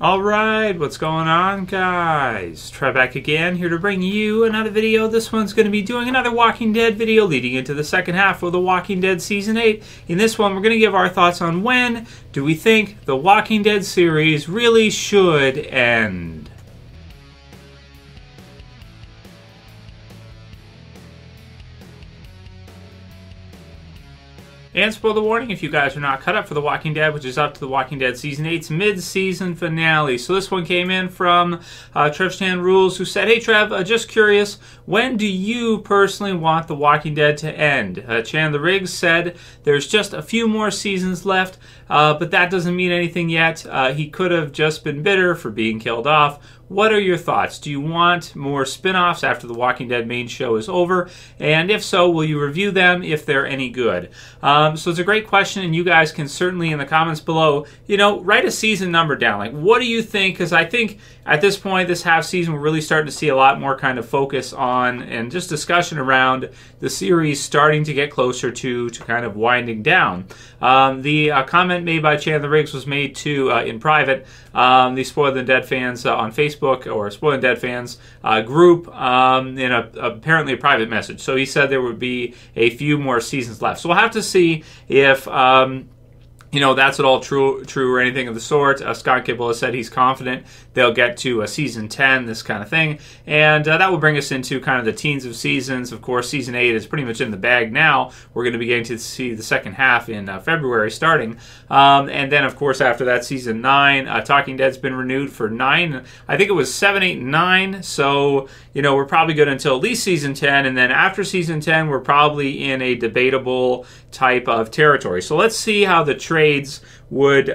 Alright, what's going on, guys? Trev back again, here to bring you another video. This one's going to be doing another Walking Dead video leading into the second half of The Walking Dead Season 8. In this one, we're going to give our thoughts on when do we think The Walking Dead series really should end. And spoiler warning, if you guys are not caught up for The Walking Dead, which is up to The Walking Dead Season 8's mid-season finale. So this one came in from Trev's Rules, who said, "Hey Trev, just curious, when do you personally want The Walking Dead to end?" Chandler Riggs said, "There's just a few more seasons left, but that doesn't mean anything yet. He could have just been bitter for being killed off. What are your thoughts? Do you want more spin-offs after The Walking Dead main show is over? And if so, will you review them if they're any good?" So it's a great question, and you guys can certainly in the comments below, write a season number down. Like, what do you think? Because I think at this point, this half season, we're really starting to see a lot more kind of focus on and just discussion around the series starting to get closer to kind of winding down. The comment made by Chandler Riggs was made to in private. The Spoiler the Dead fans on Facebook, or Spoiler the Dead fans group, in apparently a private message. So he said there would be a few more seasons left. So we'll have to see if that's at all true or anything of the sort. Scott Gimple has said he's confident they'll get to season 10, this kind of thing. And that will bring us into kind of the teens of seasons. Of course, season 8 is pretty much in the bag now. We're going to be getting to see the second half in February starting. And then, of course, after that, season 9, Talking Dead's been renewed for 9. I think it was 7, 8, and 9. So, we're probably good until at least season 10. And then after season 10, we're probably in a debatable type of territory. So let's see how the trades would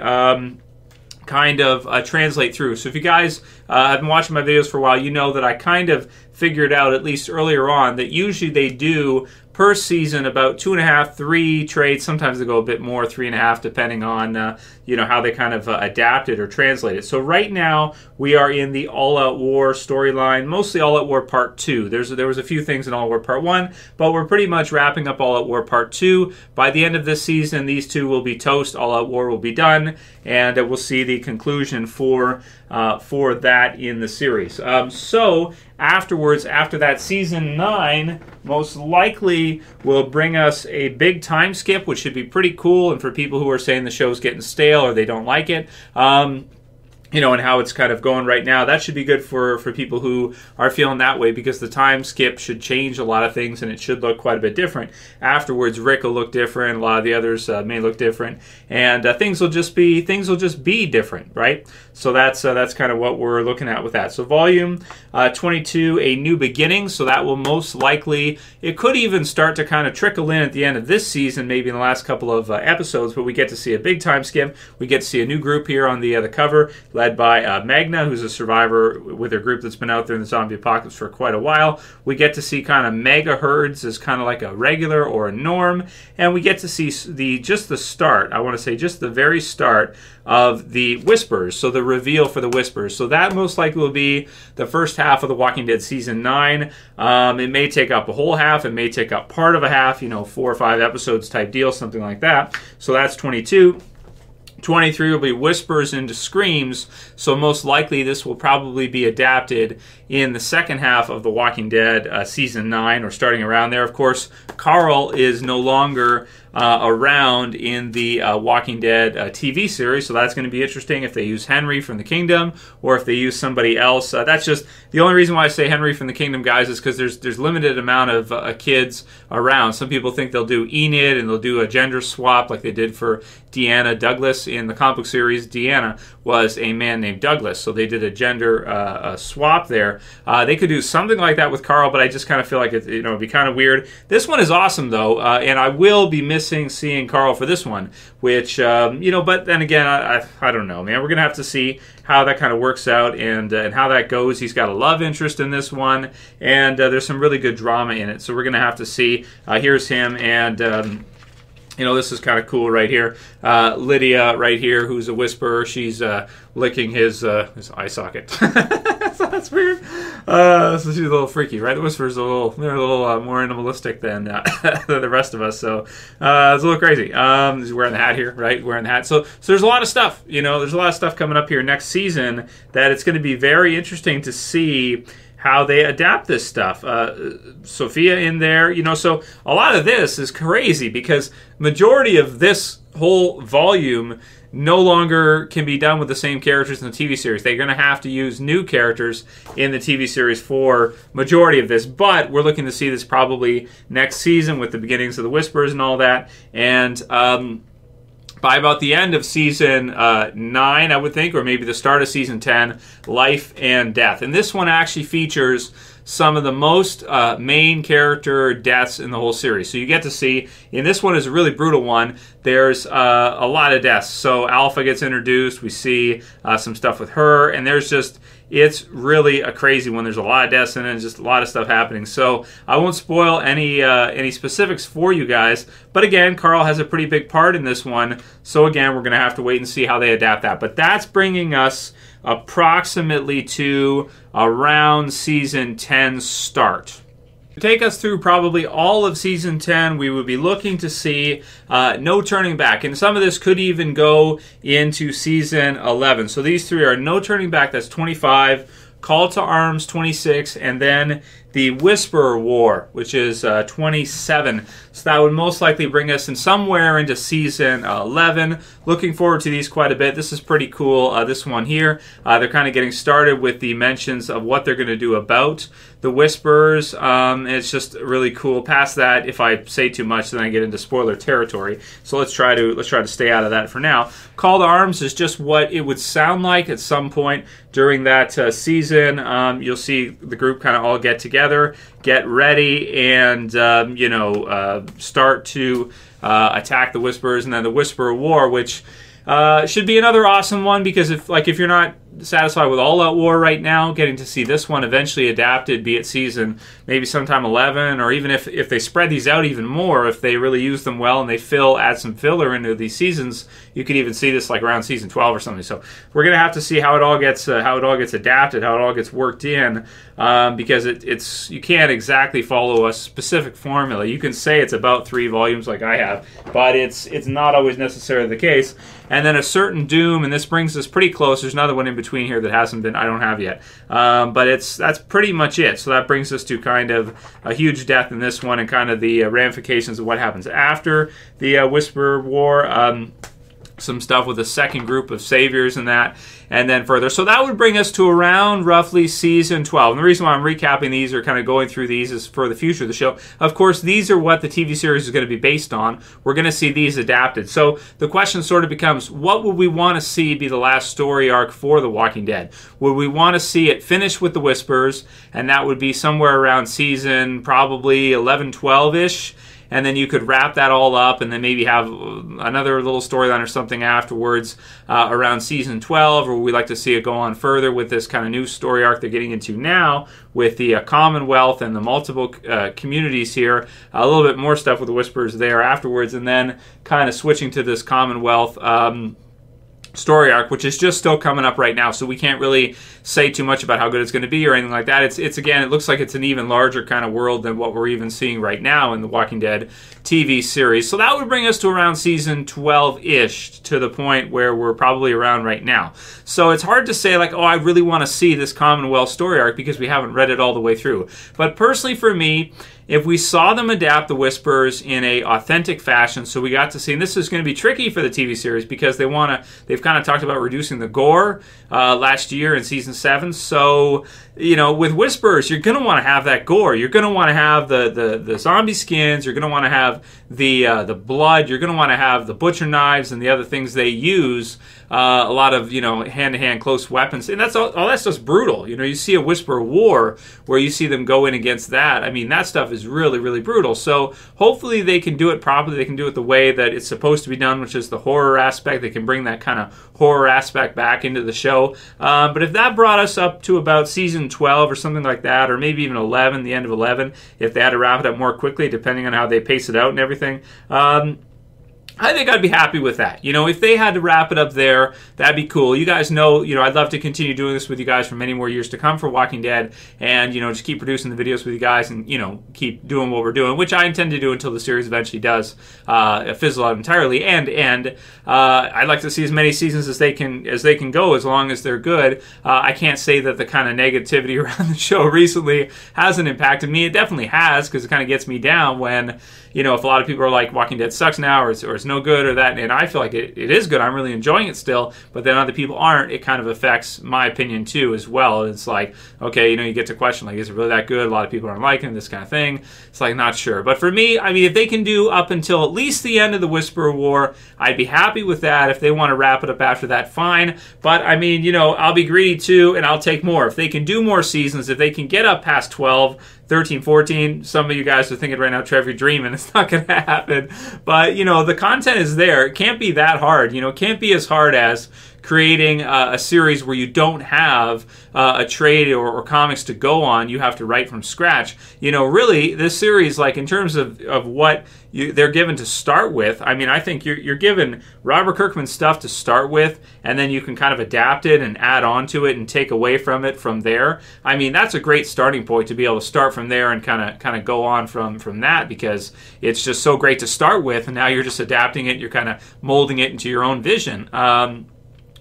kind of translate through. So if you guys have been watching my videos for a while, you know that I kind of figured out, at least earlier on, that usually they do per season about 2.5, 3 trades. Sometimes they go a bit more, 3.5, depending on how they kind of adapt it or translate it. So right now we are in the All Out War storyline, mostly All Out War Part 2. There was a few things in All Out War Part 1, but we're pretty much wrapping up All Out War Part 2. By the end of this season, these two will be toast. All Out War will be done, and we'll see the conclusion for that in the series. So afterwards, after that, season 9 most likely will bring us a big time skip, which should be pretty cool. And for people who are saying the show's getting stale or they don't like it, and how it's kind of going right now, that should be good for people who are feeling that way, because the time skip should change a lot of things and it should look quite a bit different. Afterwards, Rick will look different, a lot of the others may look different, and things will just be different, right? So that's kind of what we're looking at with that. So volume 22, A New Beginning, so that will most likely, it could even start to kind of trickle in at the end of this season, maybe in the last couple of episodes, but we get to see a big time skip. We get to see a new group here on the cover, led by Magna, who's a survivor with her group that's been out there in the zombie apocalypse for quite a while. We get to see kind of mega herds as kind of like a regular or a norm, and we get to see just the start, I want to say just the very start of the Whispers, so the reveal for the Whispers. So that most likely will be the first half of The Walking Dead Season 9. It may take up a whole half, it may take up part of a half, 4 or 5 episodes type deal, something like that. So that's 22. 23 will be Whispers into Screams, so most likely this will probably be adapted in the second half of The Walking Dead Season 9, or starting around there. Of course, Carl is no longer around in the Walking Dead TV series, so that's going to be interesting if they use Henry from the Kingdom or if they use somebody else. That's just the only reason why I say Henry from the Kingdom, guys, is because there's limited amount of kids around. Some people think they'll do Enid and they'll do a gender swap like they did for Deanna Douglas in the comic book series. Deanna was a man named Douglas, so they did a gender swap there. They could do something like that with Carl, but I just kind of feel like it would be kind of weird. This one is awesome though, and I will be missing seeing Carl for this one, which but then again, I don't know, man. We're gonna have to see how that kind of works out and how that goes. He's got a love interest in this one, and there's some really good drama in it, so we're gonna have to see. Here's him, and this is kind of cool right here. Lydia right here, who's a whisperer. She's licking his eye socket. So that's weird. So she's a little freaky, right? The Whisperers they're a little more animalistic than than the rest of us. So it's a little crazy. He's wearing the hat here, right? Wearing the hat. So there's a lot of stuff. There's a lot of stuff coming up here next season that it's going to be very interesting to see how they adapt this stuff. Sophia in there, so a lot of this is crazy because majority of this whole volume no longer can be done with the same characters in the TV series. They're going to have to use new characters in the TV series for majority of this, but we're looking to see this probably next season with the beginnings of the Whispers and all that, and by about the end of season 9, I would think, or maybe the start of season 10, Life and Death. And this one actually features some of the most main character deaths in the whole series. So you get to see, and this one is a really brutal one, there's a lot of deaths. So Alpha gets introduced, we see some stuff with her, and it's really a crazy one. There's a lot of deaths in it, and just a lot of stuff happening. So I won't spoil any specifics for you guys. But again, Carl has a pretty big part in this one. So again, we're going to have to wait and see how they adapt that. But that's bringing us approximately to around season 10 start. To take us through probably all of season 10, we would be looking to see No Turning Back. And some of this could even go into season 11. So these three are No Turning Back, that's 25, Call to Arms, 26, and then the Whisperer War, which is 27. So that would most likely bring us in somewhere into season 11. Looking forward to these quite a bit. This is pretty cool, this one here. They're kind of getting started with the mentions of what they're going to do about the Whisperers. It's just really cool. Past that, if I say too much, then I get into spoiler territory. So let's try to stay out of that for now. Call to Arms is just what it would sound like at some point during that season. You'll see the group kind of all get together, get ready, and start to attack the Whisperers, and then the Whisperer War, which should be another awesome one, because if you're not satisfied with All Out War right now, getting to see this one eventually adapted, be it season maybe sometime 11, or even if they spread these out even more, if they really use them well and they add some filler into these seasons, you could even see this like around season 12 or something. So we're gonna have to see how it all gets adapted, how it all gets worked in, because it's you can't exactly follow a specific formula. You can say it's about 3 volumes like I have, but it's not always necessarily the case. And then A Certain Doom, and this brings us pretty close. There's another one in between here that I don't have yet, but that's pretty much it. So that brings us to kind of a huge death in this one, and kind of the ramifications of what happens after the Whisperer War. Some stuff with the second group of saviors and that, and then further. So that would bring us to around roughly season 12. And the reason why I'm recapping these or kind of going through these is for the future of the show. Of course, these are what the TV series is going to be based on. We're going to see these adapted. So the question sort of becomes, what would we want to see be the last story arc for The Walking Dead? Would we want to see it finish with the Whispers, and that would be somewhere around season probably 11, 12-ish, and then you could wrap that all up and then maybe have another little storyline or something afterwards around season 12, or we'd like to see it go on further with this kind of new story arc they're getting into now with the Commonwealth and the multiple communities here, a little bit more stuff with the Whispers there afterwards, and then kind of switching to this Commonwealth story arc, which is just still coming up right now, so we can't really say too much about how good it's going to be or anything like that. It's again, it looks like it's an even larger kind of world than what we're even seeing right now in the Walking Dead TV series. So that would bring us to around season 12-ish, to the point where we're probably around right now. So it's hard to say like, oh, I really want to see this Commonwealth story arc, because we haven't read it all the way through. But personally for me, if we saw them adapt the Whispers in a authentic fashion, so we got to see, and this is going to be tricky for the TV series because they've kind of talked about reducing the gore last year in season 7. So, with Whispers, you're going to want to have that gore. You're going to want to have the zombie skins. You're going to want to have the blood. You're going to want to have the butcher knives and the other things they use. A lot of hand-to-hand close weapons, and that's all that's just brutal. You see a Whisperer War where you see them go in against that. I mean, that stuff is really, really brutal. So hopefully they can do it properly. They can do it the way that it's supposed to be done, which is the horror aspect. They can bring that kind of horror aspect back into the show. But if that brought us up to about season 12 or something like that, or maybe even 11, the end of 11, if they had to wrap it up more quickly, depending on how they pace it out and everything, I think I'd be happy with that. You know, if they had to wrap it up there, that'd be cool. You guys know, you know, I'd love to continue doing this with you guys for many more years to come for Walking Dead, and, you know, just keep producing the videos with you guys and, you know, keep doing what we're doing, which I intend to do until the series eventually does fizzle out entirely. And I'd like to see as many seasons as they can go, as long as they're good. I can't say that the kind of negativity around the show recently hasn't impacted me. It definitely has, because it kind of gets me down when, you know, if a lot of people are like, Walking Dead sucks now, or it's no good, or that, and I feel like it is good, I'm really enjoying it still, but then other people aren't, it kind of affects my opinion too as well. It's like, okay, you know, you get to question, like, is it really that good? A lot of people aren't liking it, this kind of thing. It's like, not sure. But for me, I mean, if they can do up until at least the end of the Whisperer War, I'd be happy with that. If they want to wrap it up after that, fine. But I mean, you know, I'll be greedy too, and I'll take more. If they can do more seasons, if they can get up past 12, 13, 14, some of you guys are thinking right now, Trev, you're dreaming. It's not going to happen. But, you know, the content is there. It can't be that hard. You know, it can't be as hard as creating a series where you don't have a trade or comics to go on. You have to write from scratch. You know, really, this series, like, in terms of what they're given to start with, I mean, I think you're given Robert Kirkman stuff to start with, and then you can kind of adapt it and add on to it and take away from it from there. I mean, that's a great starting point, to be able to start from there and kind of go on from that, because it's just so great to start with, and now you're just adapting it, you're kind of molding it into your own vision.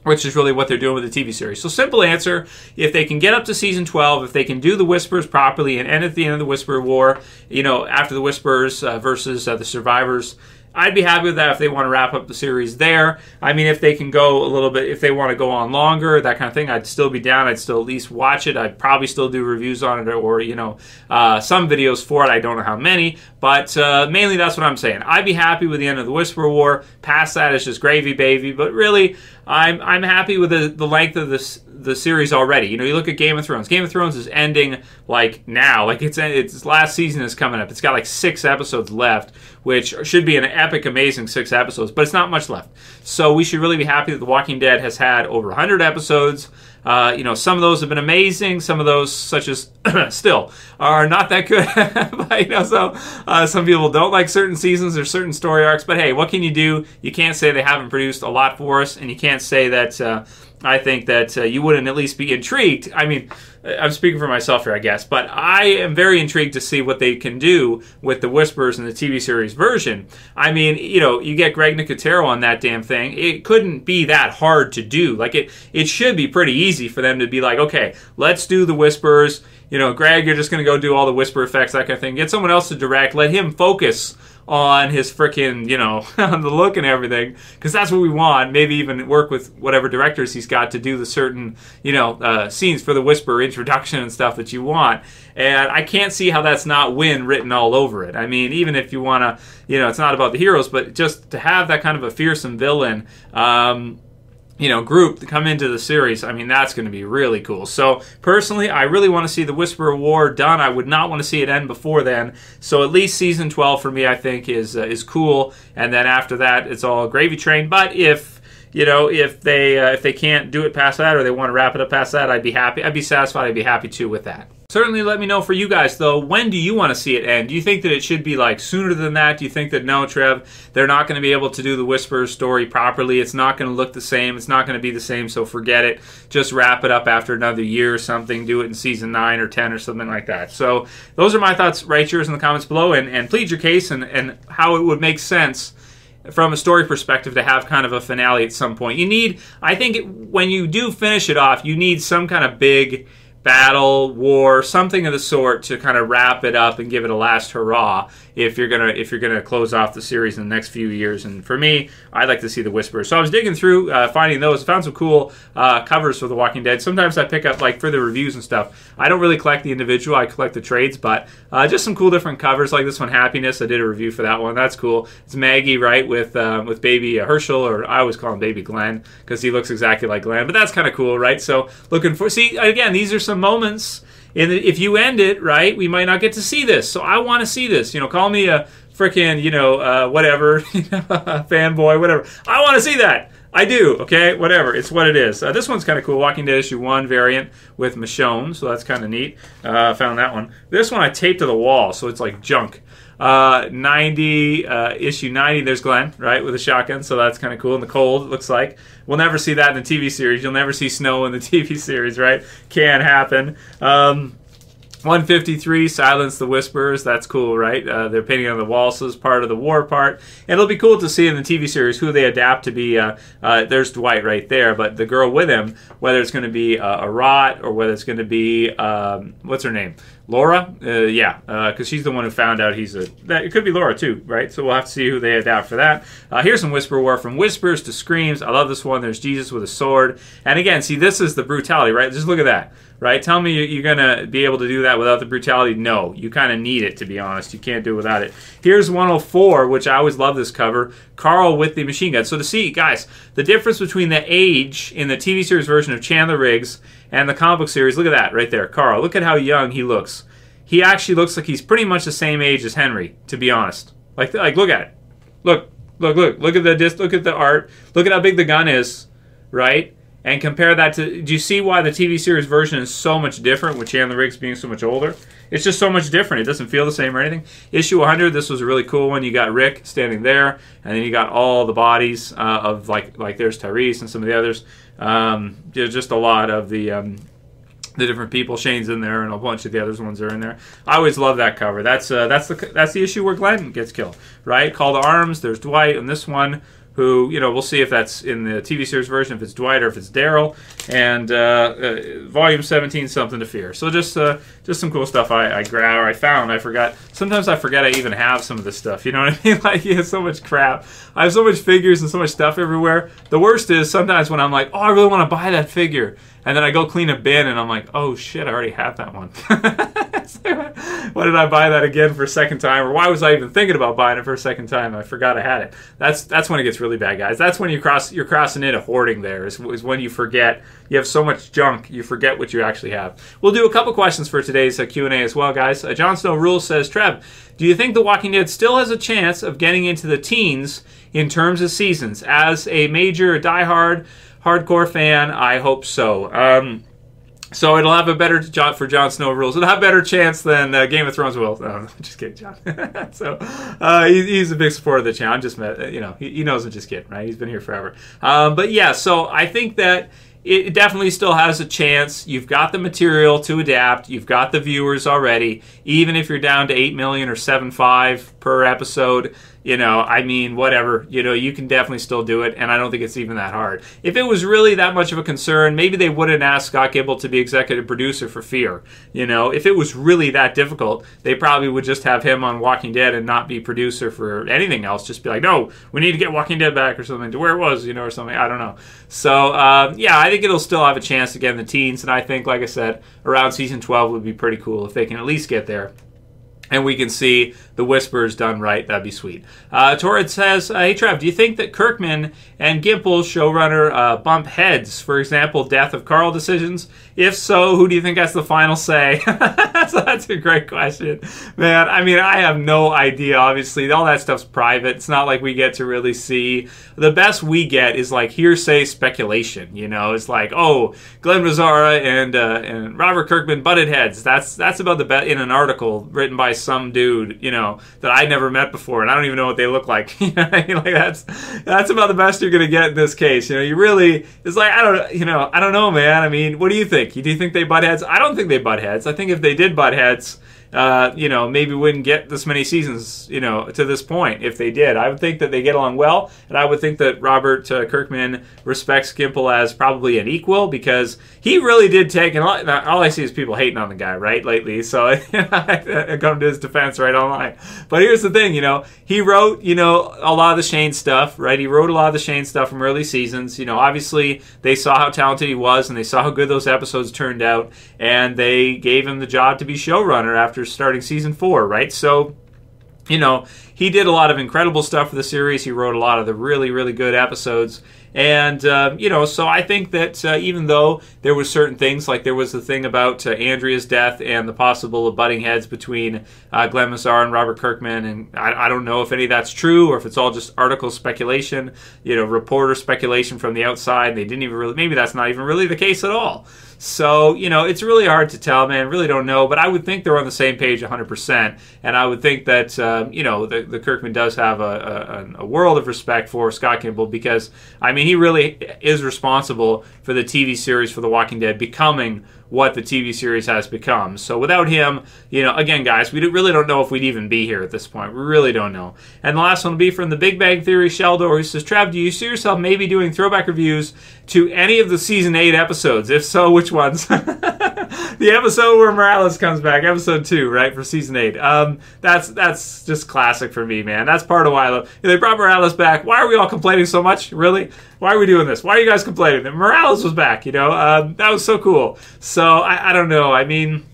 Which is really what they're doing with the TV series. So simple answer, if they can get up to season 12, if they can do the Whisperers properly and end at the end of the Whisperer War, you know, after the Whisperers versus the Survivors, I'd be happy with that if they want to wrap up the series there. I mean, if they can go a little bit, if they want to go on longer, that kind of thing, I'd still be down. I'd still at least watch it. I'd probably still do reviews on it, or, you know, some videos for it. I don't know how many, but mainly that's what I'm saying. I'd be happy with the end of the Whisperer War. Past that, it's just gravy, baby. But really, I'm happy with the length of the series already. You know, you look at Game of Thrones. Game of Thrones is ending like now. Like its last season is coming up. It's got like 6 episodes left, which should be an epic, amazing 6 episodes, but it's not much left. So we should really be happy that The Walking Dead has had over 100 episodes. You know, some of those have been amazing. Some of those, such as still, are not that good. But, you know, so some people don't like certain seasons or certain story arcs. But hey, what can you do? You can't say they haven't produced a lot for us, and you can't say that. I think that you wouldn't at least be intrigued. I mean, I'm speaking for myself here, I guess, but I am very intrigued to see what they can do with the Whisperers in the TV series version. I mean, you know, you get Greg Nicotero on that damn thing. It couldn't be that hard to do. Like, it should be pretty easy for them to be like, okay, let's do the Whisperers. You know, Greg, you're just going to go do all the whisper effects, that kind of thing. Get someone else to direct. Let him focus on his frickin', you know, on the look and everything, because that's what we want. Maybe even work with whatever directors he's got to do the certain, you know, scenes for the Whisper introduction and stuff that you want. And I can't see how that's not Win written all over it. I mean, even if you want to, you know, it's not about the heroes, but just to have that kind of a fearsome villain, you know, group to come into the series, I mean, that's going to be really cool. So, personally, I really want to see the Whisperer War done. I would not want to see it end before then. So, at least season 12 for me, I think, is cool. And then after that, it's all gravy train. But if, you know, if they can't do it past that, or they want to wrap it up past that, I'd be happy. I'd be satisfied. I'd be happy too with that. Certainly let me know for you guys, though, when do you want to see it end? Do you think that it should be, like, sooner than that? Do you think that, no, Trev, they're not going to be able to do the Whisperer story properly? It's not going to look the same. It's not going to be the same, so forget it. Just wrap it up after another year or something. Do it in season 9 or 10 or something like that. So those are my thoughts. Write yours in the comments below and plead your case and how it would make sense from a story perspective to have kind of a finale at some point. You need, I think, when you do finish it off, you need some kind of big battle, war, something of the sort to kind of wrap it up and give it a last hurrah if you're gonna close off the series in the next few years. And for me, I'd like to see the Whisperers. So I was digging through, finding those. I found some cool covers for The Walking Dead. Sometimes I pick up, like, for the reviews and stuff. I don't really collect the individual. I collect the trades, but just some cool different covers, like this one, Happiness. I did a review for that one. That's cool. It's Maggie, right, with baby Herschel, or I always call him baby Glenn because he looks exactly like Glenn. But that's kind of cool, right? So looking for, see, again, these are some moments. If you end it, right, we might not get to see this. So I want to see this. You know, call me a frickin', you know, whatever, fanboy, whatever. I want to see that. I do, okay? Whatever. It's what it is. This one's kind of cool. Walking Dead issue 1 variant with Michonne, so that's kind of neat. Found that one. This one I taped to the wall, so it's like junk. issue 90, there's Glenn, right, with a shotgun, so that's kind of cool. In the cold, it looks like. We'll never see that in the TV series. You'll never see snow in the TV series, right? Can't happen. 153, Silence the Whisperers. That's cool, right? They're painting on the wall, so it's part of the war part. And it'll be cool to see in the TV series who they adapt to be. There's Dwight right there, but the girl with him, whether it's going to be a Rot or whether it's going to be, what's her name? Laura? Yeah, because she's the one who found out it could be Laura too, right? So we'll have to see who they adapt for that. Here's some Whisper War, from whispers to screams. I love this one. There's Jesus with a sword. And again, see, this is the brutality, right? Just look at that. Right? Tell me you're going to be able to do that without the brutality. No, you kind of need it, to be honest. You can't do it without it. Here's 104, which I always love this cover. Carl with the machine gun. So to see, guys, the difference between the age in the TV series version of Chandler Riggs and the comic book series, look at that right there. Carl, look at how young he looks. He actually looks like he's pretty much the same age as Henry, to be honest. Like look at it. Look at the art. Look at how big the gun is, right? And compare that to, do you see why the TV series version is so much different with Chandler Riggs being so much older? It's just so much different. It doesn't feel the same or anything. Issue 100, this was a really cool one. You got Rick standing there, and then you got all the bodies of, like there's Tyrese and some of the others. There's just a lot of the different people. Shane's in there, and a bunch of the other ones are in there. I always love that cover. That's the issue where Glenn gets killed, right? Call to Arms, there's Dwight, and this one, who, we'll see if that's in the TV series version, if it's Dwight or if it's Daryl, and volume 17, Something to Fear. So just some cool stuff I found. I forgot. Sometimes I forget I even have some of this stuff. You know what I mean? Like, you have so much crap. I have so much figures and so much stuff everywhere. The worst is sometimes when I'm like, oh, I really want to buy that figure, and then I go clean a bin, and I'm like, oh shit, I already have that one. Why did I buy that again for a second time? Or why was I even thinking about buying it for a second time? I forgot I had it. That's when it gets really bad, guys. That's when you're crossing into hoarding there, is when you forget. You have so much junk, you forget what you actually have. We'll do a couple questions for today's Q&A as well, guys. John Snow Rules says, Trev, do you think The Walking Dead still has a chance of getting into the teens in terms of seasons? As a major diehard hardcore fan, I hope so. So it'll have a better for Jon Snow Rules. It'll have a better chance than Game of Thrones will. No, just kidding, John. So he's a big supporter of the channel. I'm just, he knows I'm just kidding, right? He's been here forever. But yeah, so I think that it definitely still has a chance. You've got the material to adapt. You've got the viewers already. Even if you're down to 8 million or 7.5 per episode, I mean, whatever, you can definitely still do it, and I don't think it's even that hard. If it was really that much of a concern, maybe they wouldn't ask Scott Gimple to be executive producer for Fear. If it was really that difficult, they probably would just have him on Walking Dead and not be producer for anything else. Just be like, no, we need to get Walking Dead back or something to where it was, or something. I don't know. So, yeah, I think it'll still have a chance to get in the teens, and I think, like I said, around season 12 would be pretty cool if they can at least get there. And we can see the Whispers done right. That'd be sweet. Torridd says, hey, Trev, do you think that Kirkman and Gimple, showrunner, bump heads? For example, death of Carl decisions? If so, who do you think has the final say? So that's a great question. Man, I mean, I have no idea, obviously. All that stuff's private. It's not like we get to really see. The best we get is like hearsay speculation. It's like, oh, Glenn Mazzara and Robert Kirkman butted heads. That's about the best in an article written by some dude, that I never met before, and I don't even know what they look like. Like that's about the best you're gonna get in this case. You really, it's like, I don't know, man. I mean, what do you think? Do you think they butt heads? I don't think they butt heads. I think if they did butt heads, maybe we wouldn't get this many seasons, to this point. If they did, I would think that they get along well, and I would think that Robert Kirkman respects Gimple as probably an equal, because he really did take, and all I see is people hating on the guy, right, lately, so I come to his defense right online. But here's the thing, he wrote, a lot of the Shane stuff, right? He wrote a lot of the Shane stuff from early seasons. Obviously, they saw how talented he was, and they saw how good those episodes turned out, and they gave him the job to be showrunner after starting season 4, right? So, he did a lot of incredible stuff for the series. He wrote a lot of the really, really good episodes. And, you know, so I think that even though there was certain things, like there was the thing about Andrea's death and the possible butting heads between Glenn Mazzar and Robert Kirkman, and I don't know if any of that's true or if it's all just article speculation, you know, reporter speculation from the outside. They didn't even really, maybe that's not even really the case at all. So, you know, it's really hard to tell, man. Really don't know. But I would think they're on the same page 100%. And I would think that, you know, the Kirkman does have a world of respect for Scott Gimple because, I mean, he really is responsible for the TV series for The Walking Dead becoming what the TV series has become. So without him, you know, again, guys, we really don't know if we'd even be here at this point. We really don't know. And the last one will be from the Big Bang Theory Sheldor, who says, Trev, do you see yourself maybe doing throwback reviews to any of the Season 8 episodes? If so, which ones? The episode where Morales comes back, episode 2, right, for Season 8. That's just classic for me, man. That's part of why I love. They brought Morales back. Why are we all complaining so much? Really? Why are we doing this? Why are you guys complaining? That Morales was back, you know? That was so cool. So, I don't know. I mean,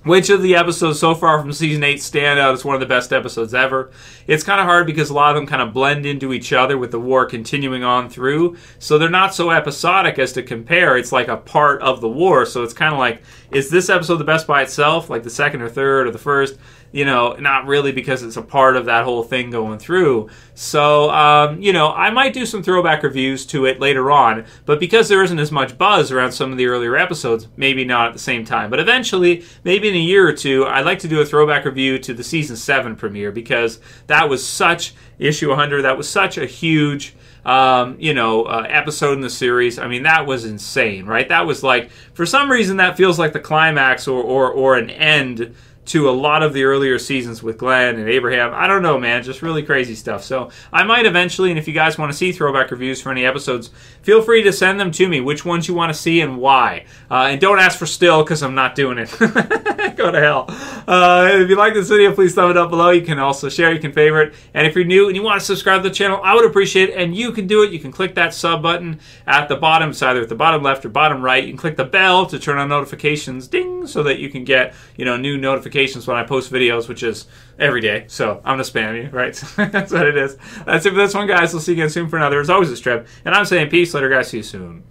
which of the episodes so far from Season 8 stand out as one of the best episodes ever? It's kind of hard because a lot of them kind of blend into each other with the war continuing on through. So they're not so episodic as to compare. It's like a part of the war. So it's kind of like, is this episode the best by itself? Like the second or third or the first? You know, not really, because it's a part of that whole thing going through. So, you know, I might do some throwback reviews to it later on, but because there isn't as much buzz around some of the earlier episodes, maybe not at the same time. But eventually, maybe in a year or two, I'd like to do a throwback review to the Season 7 premiere, because that was such, issue 100, that was such a huge you know, episode in the series. I mean, that was insane, right? That was like, for some reason, that feels like the climax or an end to a lot of the earlier seasons with Glenn and Abraham. I don't know, man. Just really crazy stuff. So I might eventually, and if you guys want to see throwback reviews for any episodes, feel free to send them to me, which ones you want to see and why. And don't ask for still, because I'm not doing it. Go to hell. If you like this video, please thumb it up below. You can also share, you can favorite. And if you're new and you want to subscribe to the channel, I would appreciate it. And you can do it. You can click that sub button at the bottom. It's either at the bottom left or bottom right. You can click the bell to turn on notifications, ding, so that you can get, you know, new notifications when I post videos, which is every day. So I'm going to spam you, right? That's what it is. That's it for this one, guys. We'll see you again soon for another. As always, it's Trev, and I'm saying peace. Later, guys. See you soon.